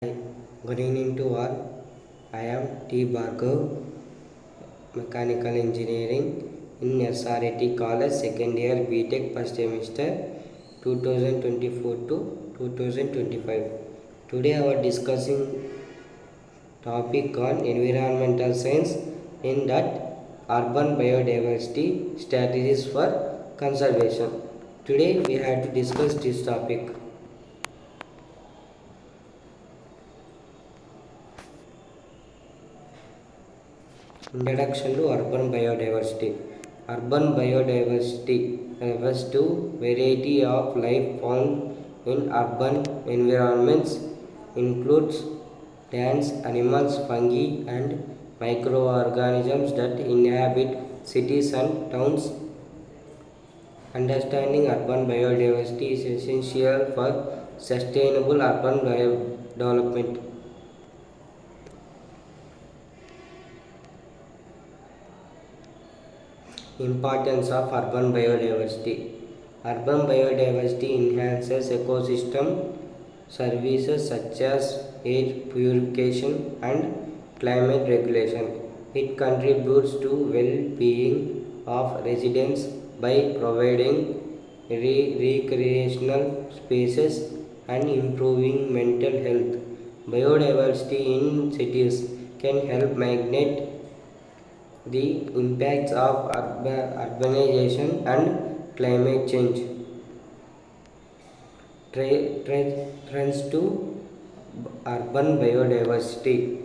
Hi, good evening to all. I am T. Bhargav, Mechanical Engineering in SRAT College, second year BTech first semester 2024 to 2025. Today I was discussing topic on environmental science in that urban biodiversity strategies for conservation. Today we have to discuss this topic. Introduction to urban biodiversity. Urban biodiversity refers to variety of life found in urban environments, includes plants, animals, fungi, and microorganisms that inhabit cities and towns. Understanding urban biodiversity is essential for sustainable urban development. Importance of urban biodiversity. Urban biodiversity enhances ecosystem services such as air purification and climate regulation. It contributes to well-being of residents by providing recreational spaces and improving mental health. Biodiversity in cities can help mitigate the impacts of urbanization and climate change. Trends to urban biodiversity.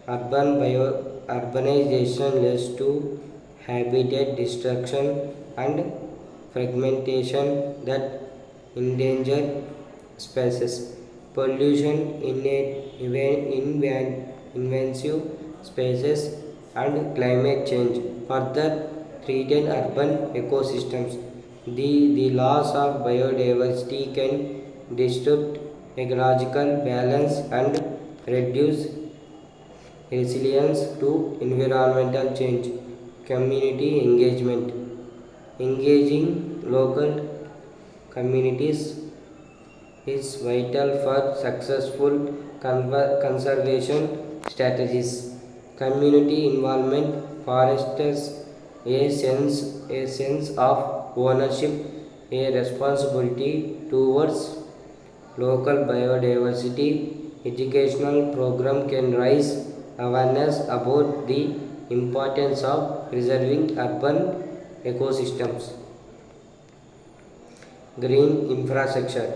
Urbanization leads to habitat destruction and fragmentation that endanger species. Pollution invasive species and climate change further threaten urban ecosystems. The loss of biodiversity can disrupt ecological balance and reduce resilience to environmental change. Community engagement. Engaging local communities is vital for successful conservation strategies. Community involvement fosters a sense of ownership, a responsibility towards local biodiversity. Educational program can raise awareness about the importance of preserving urban ecosystems. Green infrastructure.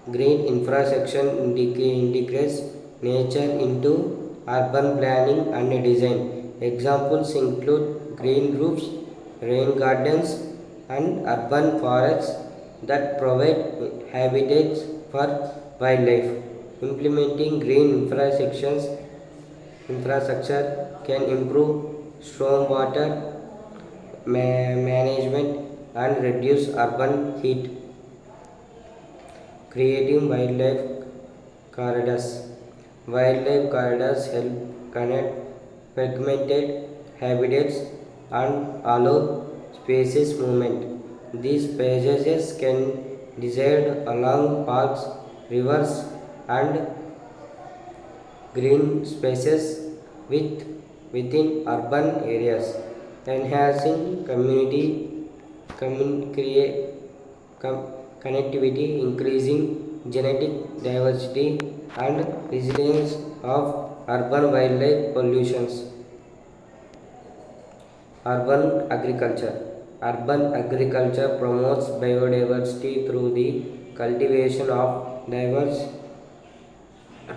Green infrastructure integrates nature into urban planning and design. Examples include green roofs, rain gardens, and urban forests that provide habitats for wildlife. Implementing green infrastructure can improve stormwater management and reduce urban heat. Creating wildlife corridors. Wildlife corridors help connect fragmented habitats and allow species movement. These spaces can reside along parks, rivers, and green spaces within urban areas, enhancing connectivity, increasing genetic diversity, and resilience of urban wildlife pollutions. Urban agriculture. Urban agriculture promotes biodiversity through the cultivation of diverse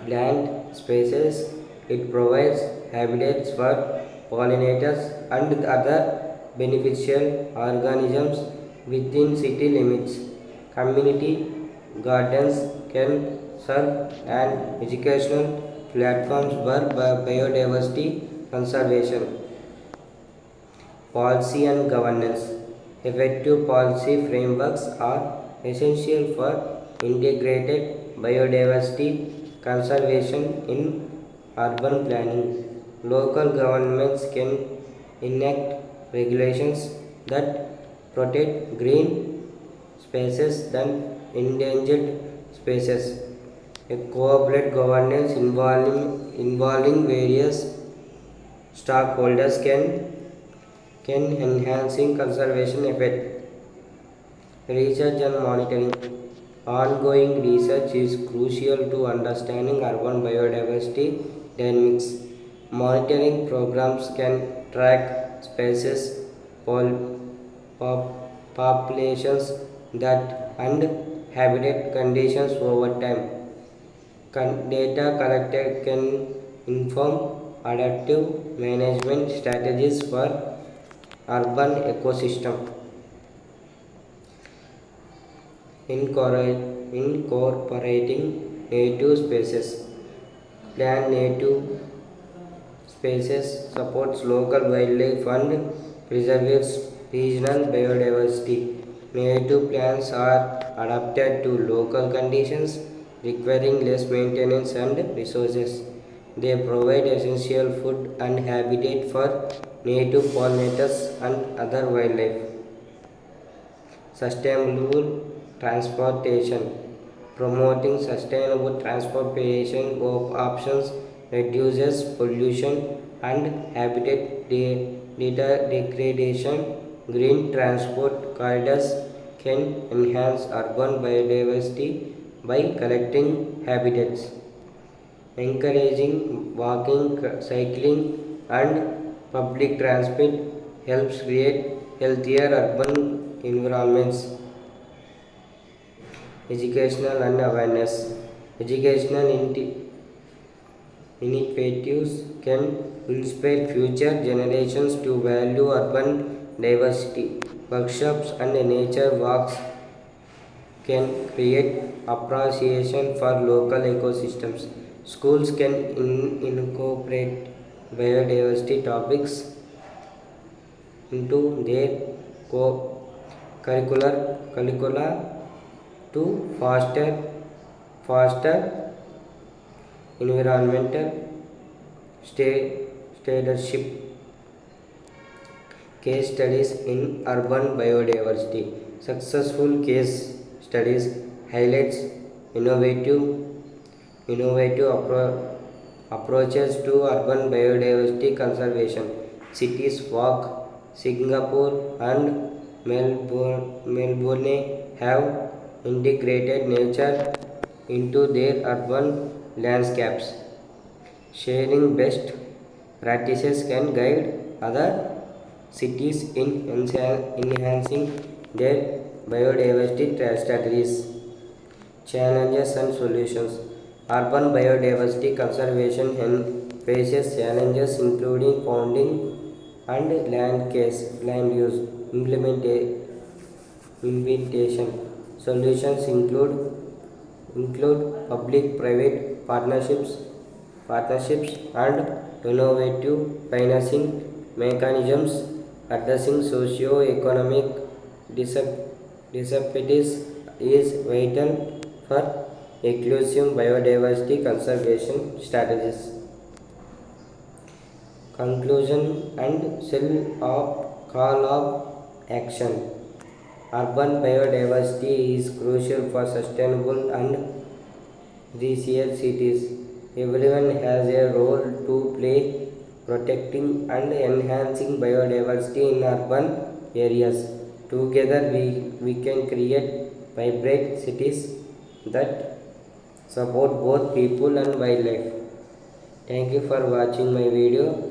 plant species. It provides habitats for pollinators and other beneficial organisms within city limits. Community gardens can serve an educational platforms for biodiversity conservation. Policy and governance. Effective policy frameworks are essential for integrated biodiversity conservation in urban planning. Local governments can enact regulations that protect green spaces and endangered species. A cooperative governance involving various stockholders can enhancing conservation effect. Research and monitoring. Ongoing research is crucial to understanding urban biodiversity dynamics. Monitoring programs can track species, populations that and habitat conditions over time. Data collected can inform adaptive management strategies for urban ecosystem. Incorporating native species. Plant native species supports local wildlife and preserves regional biodiversity. Native plants are adapted to local conditions, requiring less maintenance and resources. They provide essential food and habitat for native pollinators and other wildlife. Sustainable transportation. Promoting sustainable transportation options reduces pollution and habitat degradation. Green transport corridors can enhance urban biodiversity by collecting habitats. Encouraging walking, cycling, and public transport helps create healthier urban environments. Educational and awareness. Educational initiatives can inspire future generations to value urban diversity. Workshops and nature walks can create appreciation for local ecosystems. Schools can incorporate biodiversity topics into their curricula to foster environmental stewardship. Case studies in urban biodiversity. Successful case studies highlights innovative approaches to urban biodiversity conservation. Cities Walk, Singapore and Melbourne have integrated nature into their urban landscapes. Sharing best practices can guide other cities in enhancing their biodiversity strategies. Challenges and solutions. Urban biodiversity conservation faces challenges including founding and land use implementation. Solutions include public-private partnerships and innovative financing mechanisms. Addressing socio-economic disparities is vital for inclusive biodiversity conservation strategies. Conclusion and call of action. Urban biodiversity is crucial for sustainable and resilient cities. Everyone has a role to play protecting and enhancing biodiversity in urban areas. Together we can create vibrant cities that support both people and wildlife. Thank you for watching my video.